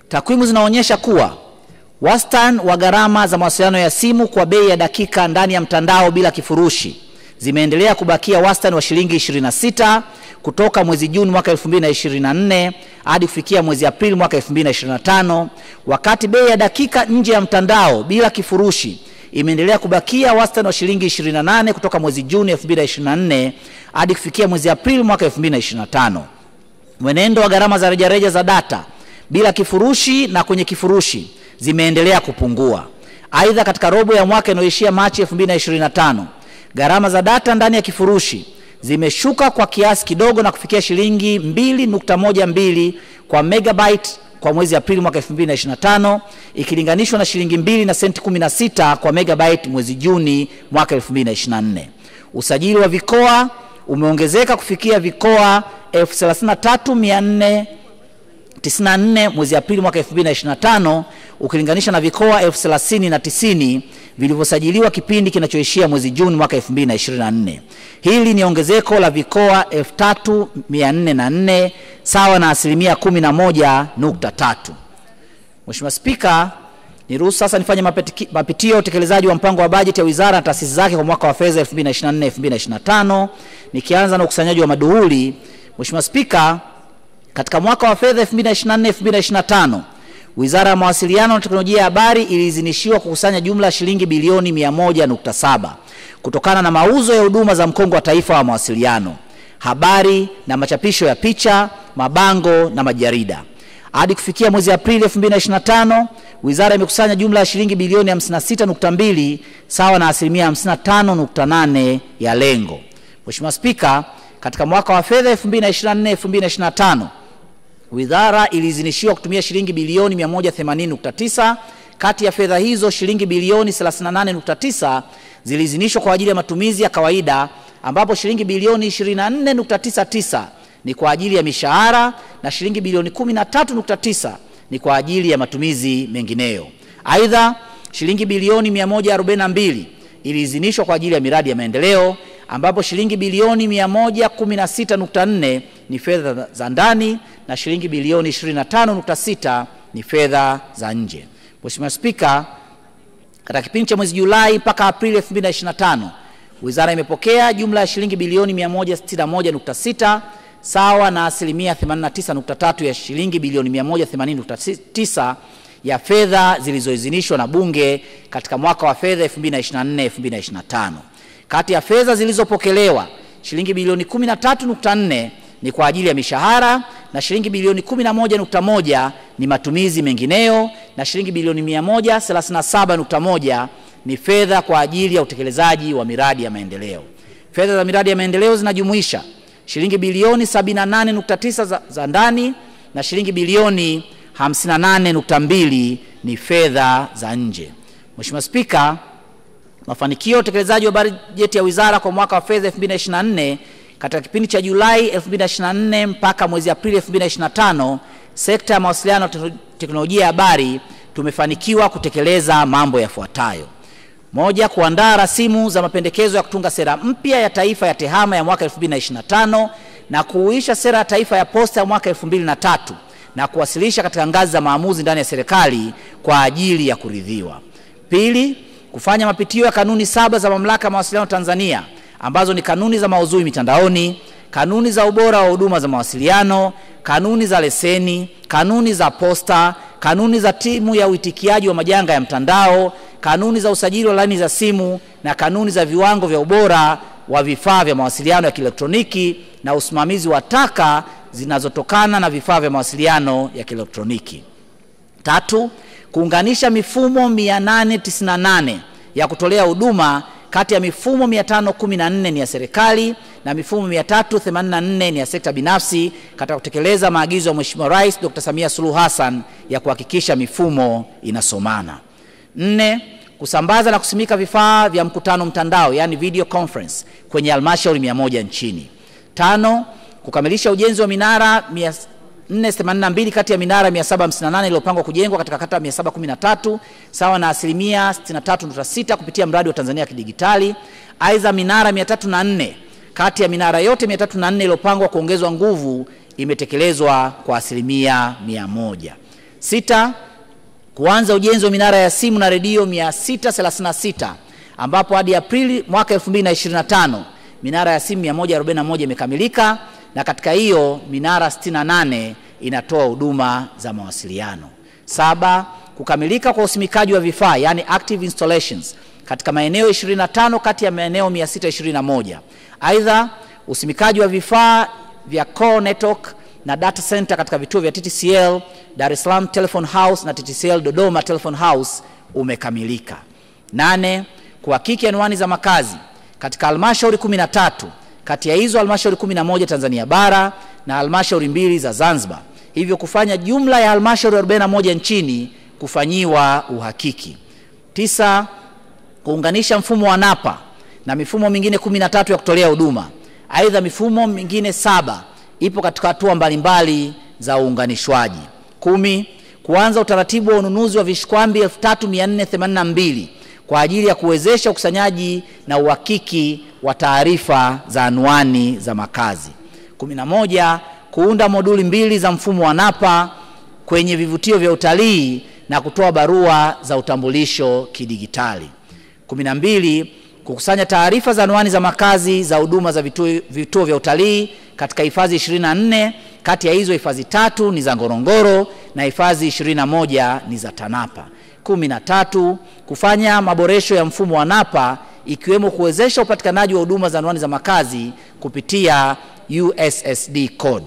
Takwimu zinaonyesha kuwa wastani wa gharama za mawasiliano ya simu kwa bei ya dakika ndani ya mtandao bila kifurushi zimeendelea kubakia wastani wa shilingi 26 kutoka mwezi Juni mwaka 2024 hadi kufikia mwezi Aprili mwaka 2025, wakati bei ya dakika nje ya mtandao bila kifurushi imeendelea kubakia wastani wa shilingi 28 kutoka mwezi Juni 2024 hadi kufikia mwezi Aprili mwaka 2025. Mwenendo wa gharama za rejareja za data bila kifurushi na kwenye kifurushi zimeendelea kupungua. Aidha, katika robo ya mwaka inayoishia Machi 2025, gharama za data ndani ya kifurushi zimeshuka kwa kiasi kidogo na kufikia shilingi 2.12 kwa megabyte kwa mwezi Aprili mwaka 2025 ikilinganishwa na shilingi 2 na senti 16 kwa megabyte mwezi Juni mwaka 2024. Usajili wa vikoa umeongezeka kufikia vikoa 33,494 mwezi Aprili mwaka 2025 ukilinganisha na vikoa 30,090 vilivyosajiliwa kipindi kinachoishia mwezi Juni mwaka 2024. Hili ni ongezeko la vikoa 3,404 sawa na asilimia 11.3. Mheshimiwa Spika, niruhusu sasa nifanye mapitio ya utekelezaji wa mpango wa bajeti ya wizara na taasisi zake kwa mwaka wa fedha 2024-2025 nikianza na ukusanyaji wa maduhuli. Mheshimiwa Spika, katika mwaka wa fedha 2024-2025 Wizara ya Mawasiliano na Teknolojia ya Habari iliidhinishiwa kukusanya jumla shilingi bilioni 100.7 kutokana na mauzo ya huduma za mkongo wa taifa wa mawasiliano, habari na machapisho ya picha, mabango na majarida. Hadi kufikia mwezi Aprili 2025, wizara imekusanya jumla ya shilingi bilioni 56.2 sawa na asilimia 55.8 ya lengo. Mheshimiwa Spika, katika mwaka wa fedha 2024-2025 wizara iliidhinishiwa kutumia shilingi bilioni 180.9. Kati ya fedha hizo shilingi bilioni 38.9 ziliidhinishwa kwa ajili ya matumizi ya kawaida, ambapo shilingi bilioni 24.99 ni kwa ajili ya mishahara na shilingi bilioni 13.9 ni kwa ajili ya matumizi mengineyo. Aidha, shilingi bilioni 142 iliidhinishwa kwa ajili ya miradi ya maendeleo, ambapo shilingi bilioni 116.4 ni fedha za ndani na shilingi bilioni 25.6 ni fedha za nje. Mheshimiwa Spika, katika kipindi cha mwezi Julai mpaka Aprili 2025, wizara imepokea jumla ya shilingi bilioni 161.6 sawa na asilimia 89.3 ya shilingi bilioni 180.9 ya fedha zilizoidhinishwa na Bunge katika mwaka wa fedha 2024-2025. Kati ya fedha zilizopokelewa, shilingi bilioni 13.4 ni kwa ajili ya mishahara na shilingi bilioni 11.1 ni matumizi mengineyo na shilingi bilioni 137.1 ni fedha kwa ajili ya utekelezaji wa miradi ya maendeleo. Fedha za miradi ya maendeleo zinajumuisha shilingi bilioni 78.9 za ndani na shilingi bilioni 58.2 ni fedha za nje. Mheshimiwa Spika, mafanikio ya utekelezaji wa bajeti ya wizara kwa mwaka wa fedha 2024 katika kipindi cha Julai 2024 mpaka mwezi Aprili 2025, sekta ya mawasiliano na teknolojia ya habari tumefanikiwa kutekeleza mambo yafuatayo. Moja, kuandaa rasimu za mapendekezo ya kutunga sera mpya ya taifa ya TEHAMA ya mwaka 2025 na kuhuisha sera ya taifa ya posta ya mwaka 2003 na kuwasilisha katika ngazi za maamuzi ndani ya serikali kwa ajili ya kuridhiwa. Pili, kufanya mapitio ya kanuni 7 za Mamlaka ya Mawasiliano Tanzania ambazo ni kanuni za maudhui mitandaoni, kanuni za ubora wa huduma za mawasiliano, kanuni za leseni, kanuni za posta, kanuni za timu ya uitikiaji wa majanga ya mtandao, kanuni za usajili wa laini za simu na kanuni za viwango vya ubora wa vifaa vya mawasiliano ya kielektroniki na usimamizi wa taka zinazotokana na vifaa vya mawasiliano ya kielektroniki. Tatu, kuunganisha mifumo 898 ya kutolea huduma kati ya mifumo 514 ni ya serikali na mifumo 384 ni ya sekta binafsi katika kutekeleza maagizo ya Mheshimiwa Rais Dr. Samia Suluhu Hassan ya kuhakikisha mifumo inasomana. 4, kusambaza na kusimika vifaa vya mkutano mtandao yani video conference kwenye halmashauri 100 nchini. 5, kukamilisha ujenzi wa minara 482 kati ya minara 758 iliyopangwa kujengwa katika kata 713 sawa na asilimia 63.6 kupitia mradi wa Tanzania ya Kidigitali. Aidha, minara 304 kati ya minara yote 304 iliyopangwa kuongezwa nguvu imetekelezwa kwa asilimia 100. 6. Kuanza ujenzi wa minara ya simu na redio 636 ambapo hadi Aprili mwaka 2025 minara ya simu 141 imekamilika, na katika hiyo minara 68 inatoa huduma za mawasiliano. 7. Kukamilika kwa usimikaji wa vifaa yani active installations katika maeneo 25 kati ya maeneo 621. Aidha, usimikaji wa vifaa vya core network na data center katika vituo vya TTCL Dar es Salaam Telephone House na TTCL Dodoma Telephone House umekamilika. 8. Kuhakiki anwani za makazi katika halmashauri 13, kati ya hizo halmashauri 11 Tanzania bara na halmashauri 2 za Zanzibar, hivyo kufanya jumla ya halmashauri 41 nchini kufanyiwa uhakiki. 9. Kuunganisha mfumo wa NAPA na mifumo mingine 13 ya kutolea huduma. Aidha, mifumo mingine 7 ipo katika hatua mbalimbali za uunganishwaji. 10. Kuanza utaratibu wa ununuzi wa vishikwambi 3482 kwa ajili ya kuwezesha ukusanyaji na uhakiki wa taarifa za anwani za makazi. 11. Kuunda moduli 2 za mfumo wa NAPA kwenye vivutio vya utalii na kutoa barua za utambulisho kidigitali. 12. Kukusanya taarifa za anwani za makazi za huduma za vituo vya utalii katika hifadhi 24, kati ya hizo hifadhi 3 ni za Ngorongoro na hifadhi 21 ni za TANAPA. 13. Kufanya maboresho ya mfumo wa NAPA ikiwemo kuwezesha upatikanaji wa huduma za anwani za makazi kupitia USSD code.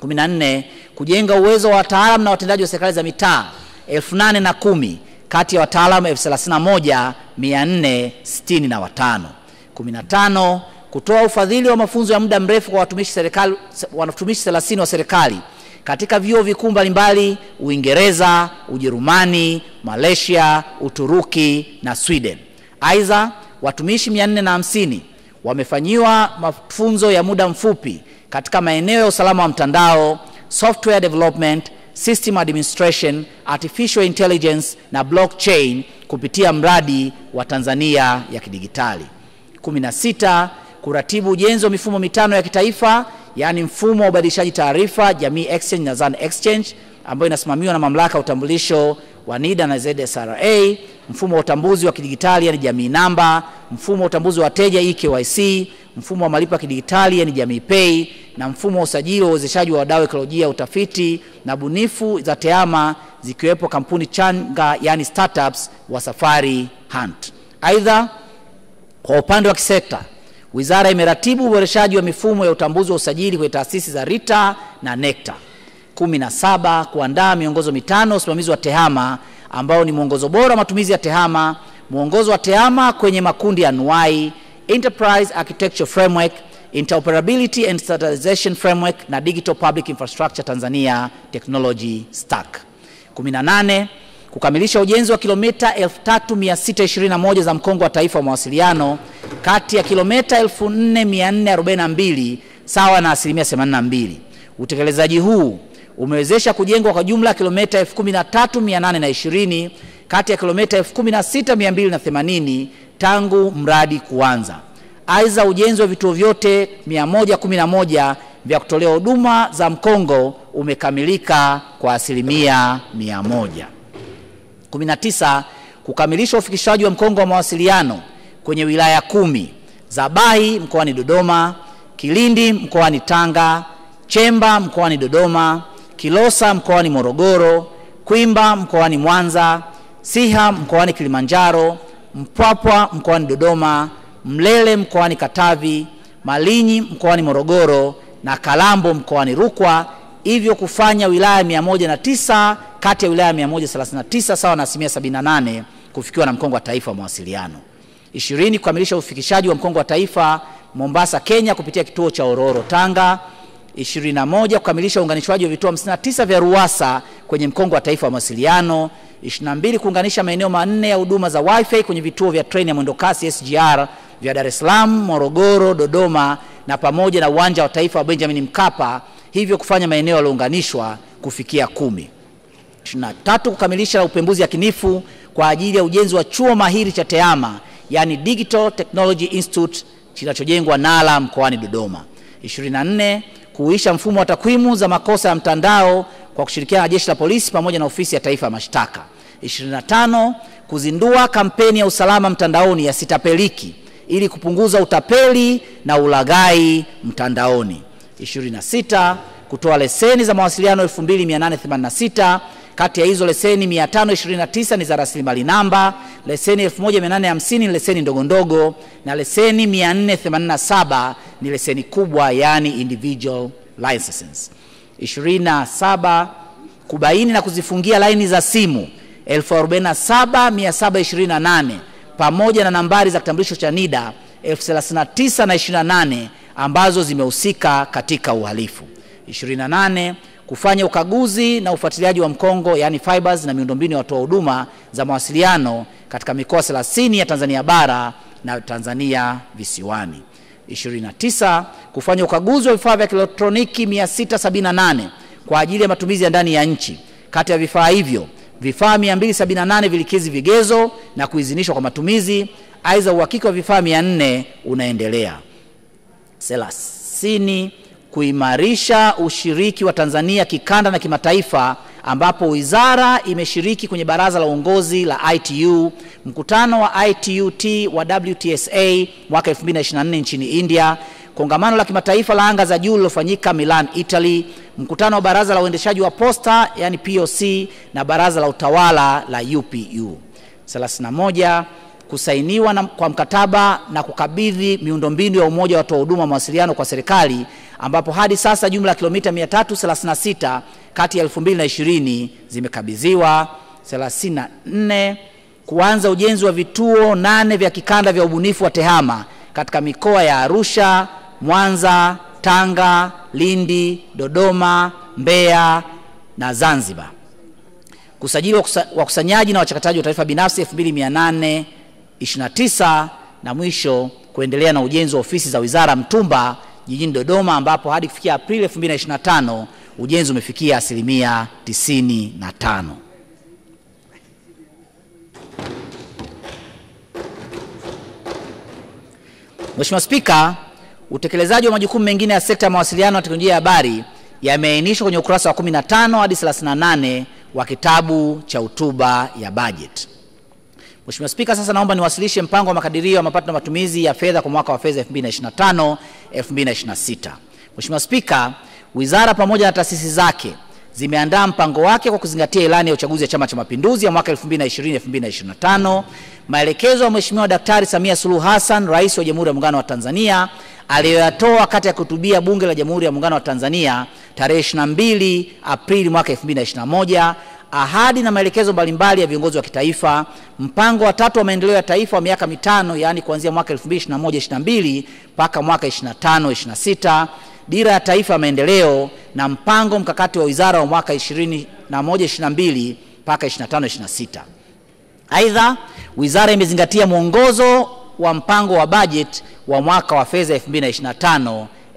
14. Kujenga uwezo wa wataalamu na watendaji wa serikali za mitaa 810 kati ya wataalamu 31465. 15. Kutoa ufadhili wa mafunzo ya muda mrefu kwa watumishi 30 wa serikali katika vyuo vikuu mbalimbali Uingereza, Ujerumani, Malaysia, Uturuki na Sweden. Aidha, watumishi 450 wamefanyiwa mafunzo ya muda mfupi katika maeneo ya usalama wa mtandao, software development, system administration, artificial intelligence na blockchain kupitia mradi wa Tanzania ya kidigitali. 16. Kuratibu ujenzi wa mifumo 5 ya kitaifa yani mfumo wa ubadilishaji taarifa Jamii Exchange na Zan Exchange ambayo inasimamiwa na mamlaka ya utambulisho wa NIDA na ZSRA, mfumo wa utambuzi wa kidigitali yani Jamii Namba, mfumo wa utambuzi wa wateja EKYC, mfumo wa malipo ya kidigitali yani Jamii Pay, na mfumo wa usajili wa uwezeshaji wa wadau ekolojia, utafiti na bunifu za TEHAMA zikiwepo kampuni changa yani startups wa Safari Hunt. Aidha, kwa upande wa kisekta, wizara imeratibu uboreshaji wa mifumo ya utambuzi wa usajili kwa taasisi za RITA na NECTA. 17. Kuandaa miongozo 5 usimamizi wa TEHAMA ambao ni mwongozo bora matumizi ya TEHAMA, mwongozo wa TEHAMA kwenye makundi ya anuai, Enterprise Architecture Framework, Interoperability and Standardization Framework na Digital Public Infrastructure Tanzania Technology Stack. 18. Kukamilisha ujenzi wa kilomita 3621 za mkongo wa taifa wa mawasiliano kati ya kilomita 4442 sawa na 82%. Utekelezaji huu umewezesha kujengwa kwa jumla kilomita 13820 kati ya kilomita 16280 tangu mradi kuanza. Aidha, ujenzi wa vituo vyote 111 vya kutolea huduma za mkongo umekamilika kwa 100%. 19. Kukamilisha ufikishaji wa mkongo wa mawasiliano kwenye wilaya 10 za Bahi mkoani Dodoma, Kilindi mkoani Tanga, Chemba mkoani Dodoma, Kilosa mkoani Morogoro, Kwimba mkoani Mwanza, Siha mkoani Kilimanjaro, Mpwapwa mkoani Dodoma, Mlele mkoani Katavi, Malinyi mkoani Morogoro na Kalambo mkoani Rukwa, hivyo kufanya wilaya 109 kati ya wilaya 139 sawa na 78% kufikiwa na mkongo wa taifa wa mawasiliano. 20. Kukamilisha ufikishaji wa mkongo wa taifa Mombasa Kenya kupitia kituo cha Ororo Tanga. 21. Kukamilisha uunganishwaji wa vituo 59 vya RUWASA kwenye mkongo wa taifa wa mawasiliano. 22. Kuunganisha maeneo 4 ya huduma za wifi kwenye vituo vya treni ya mwendokasi SGR vya Dar es Salaam, Morogoro, Dodoma na pamoja na uwanja wa taifa wa Benjamin Mkapa, hivyo kufanya maeneo yaliyounganishwa kufikia 10. 23. Kukamilisha upembuzi yakinifu kwa ajili ya ujenzi wa chuo mahiri cha TEHAMA yani Digital Technology Institute kinachojengwa Nala mkoani Dodoma. 24. Kuhuisha mfumo wa takwimu za makosa ya mtandao kwa kushirikiana na Jeshi la Polisi pamoja na Ofisi ya Taifa ya Mashtaka. 25, kuzindua kampeni ya usalama mtandaoni ya Sitapeliki ili kupunguza utapeli na ulaghai mtandaoni. 26, kutoa leseni za mawasiliano 2886. Kati ya hizo leseni 529 ni za rasilimali namba, leseni 1850 ni leseni ndogondogo, na leseni 487 ni leseni kubwa, yani individual licenses. 27, kubaini na kuzifungia laini za simu 47728 pamoja na nambari za kitambulisho cha NIDA 1039 ambazo zimehusika katika uhalifu. 28, kufanya ukaguzi na ufuatiliaji wa mkongo, yani fibers, na miundombinu ya watoa huduma za mawasiliano katika mikoa 30 ya Tanzania bara na Tanzania visiwani. 29, kufanya ukaguzi wa vifaa vya kielektroniki 678 kwa ajili ya matumizi ya ndani ya nchi. Kati ya vifaa hivyo, vifaa 278 vilikidhi vigezo na kuidhinishwa kwa matumizi. Aidha, uhakiki wa vifaa 400 unaendelea. 30, kuimarisha ushiriki wa Tanzania kikanda na kimataifa, ambapo wizara imeshiriki kwenye baraza la uongozi la ITU, mkutano wa ITUT wa WTSA mwaka 2024 nchini India, kongamano la kimataifa la anga za juu lilofanyika Milan, Italy, mkutano wa baraza la uendeshaji wa posta yani POC na baraza la utawala la UPU. 31, kusainiwa kwa mkataba na kukabidhi miundombinu ya umoja wa watoa huduma mawasiliano kwa serikali, ambapo hadi sasa jumla ya kilomita 336 kati ya 2020 zimekabidhiwa. 34, kuanza ujenzi wa vituo 8 vya kikanda vya ubunifu wa tehama katika mikoa ya Arusha, Mwanza, Tanga, Lindi, Dodoma, Mbeya na Zanzibar. Kusajili wakusanyaji na wachakataji wa taarifa binafsi 2829, na mwisho kuendelea na ujenzi wa ofisi za Wizara Mtumba jijini Dodoma, ambapo hadi kufikia Aprili 2025 ujenzi umefikia 95%. Mheshimiwa Spika, utekelezaji wa majukumu mengine ya sekta ya mawasiliano na teknolojia ya habari yameainishwa kwenye ukurasa wa 15 hadi 38 wa kitabu cha hotuba ya bajeti. Mheshimiwa Spika, sasa naomba niwasilishe mpango wa makadirio ya mapato na matumizi ya fedha kwa mwaka wa fedha 2025-2026. Mheshimiwa Spika, wizara pamoja na taasisi zake zimeandaa mpango wake kwa kuzingatia ilani ya uchaguzi ya Chama cha Mapinduzi ya mwaka 2020-2025, maelekezo ya Mheshimiwa Daktari Samia Suluhu Hassan, Rais wa Jamhuri ya Muungano wa Tanzania, aliyoyatoa wakati ya kuhutubia Bunge la Jamhuri ya Muungano wa Tanzania tarehe 22 Aprili mwaka 2021, ahadi na maelekezo mbalimbali ya viongozi wa kitaifa, mpango wa 3 wa maendeleo ya taifa wa miaka 5, yani kuanzia mwaka 2021-22 mpaka mwaka 25-26, dira ya taifa ya maendeleo na mpango mkakati wa wizara wa mwaka 21-22 mpaka 25-26. Aidha, wizara imezingatia mwongozo wa mpango wa bajeti wa mwaka wa fedha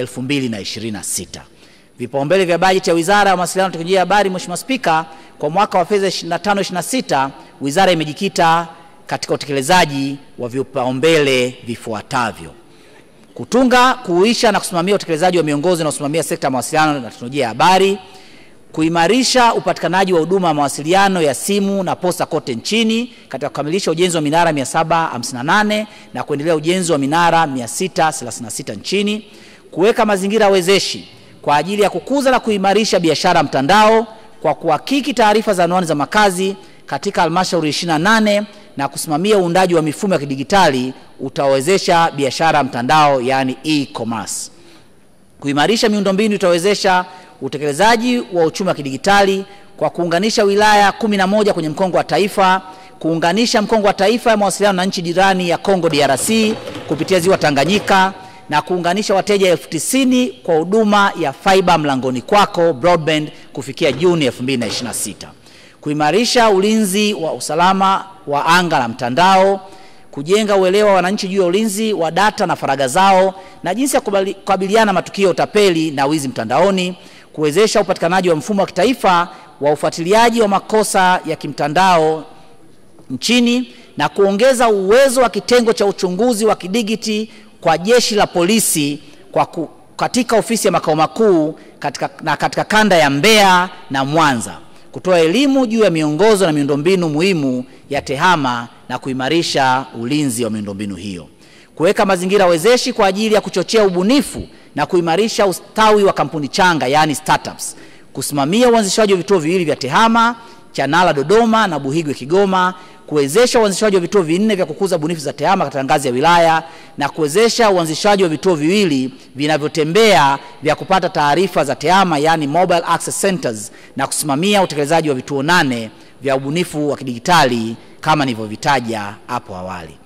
2025-2026. Vipaumbele vya bajeti ya Wizara ya Mawasiliano na Teknolojia ya Habari, Mheshimiwa Spika, kwa mwaka wa fedha 25-26, wizara imejikita katika utekelezaji wa vipaumbele vifuatavyo: kutunga, kuhuisha na kusimamia utekelezaji wa miongozo na kusimamia sekta ya mawasiliano na teknolojia ya habari; kuimarisha upatikanaji wa huduma ya mawasiliano ya simu na posta kote nchini katika kukamilisha ujenzi wa minara 758 na kuendelea ujenzi wa minara 636 nchini; kuweka mazingira wezeshi kwa ajili ya kukuza na kuimarisha biashara mtandao kwa kuhakiki taarifa za anwani za makazi katika halmashauri 28 na kusimamia uundaji wa mifumo ya kidigitali utawezesha biashara mtandao, yani e-commerce; kuimarisha miundombinu utawezesha utekelezaji wa uchumi wa kidigitali kwa kuunganisha wilaya 11 kwenye mkongo wa taifa, kuunganisha mkongo wa taifa ya mawasiliano na nchi jirani ya Kongo DRC kupitia ziwa Tanganyika, na kuunganisha wateja 90,000 kwa huduma ya fiber mlangoni kwako broadband kufikia Juni 2026. Kuimarisha ulinzi wa usalama wa anga na mtandao, kujenga uelewa wa wananchi juu ya ulinzi wa data na faragha zao na jinsi ya kukabiliana matukio ya utapeli na wizi mtandaoni, kuwezesha upatikanaji wa mfumo wa kitaifa wa ufuatiliaji wa makosa ya kimtandao nchini, na kuongeza uwezo wa kitengo cha uchunguzi wa kidigiti kwa Jeshi la Polisi katika ofisi ya makao makuu katika kanda ya Mbeya na Mwanza, kutoa elimu juu ya miongozo na miundombinu muhimu ya TEHAMA na kuimarisha ulinzi wa miundombinu hiyo. Kuweka mazingira wezeshi kwa ajili ya kuchochea ubunifu na kuimarisha ustawi wa kampuni changa, yani startups. Kusimamia uanzishaji wa vituo viwili vya TEHAMA, Chanala Dodoma na Buhigwe Kigoma. Kuwezesha uanzishaji wa vituo 4 vya kukuza bunifu za TEHAMA katika ngazi ya wilaya, na kuwezesha uanzishaji wa vituo 2 vinavyotembea vya kupata taarifa za TEHAMA, yani Mobile Access Centers, na kusimamia utekelezaji wa vituo 8 vya ubunifu wa kidijitali kama nilivyovitaja hapo awali.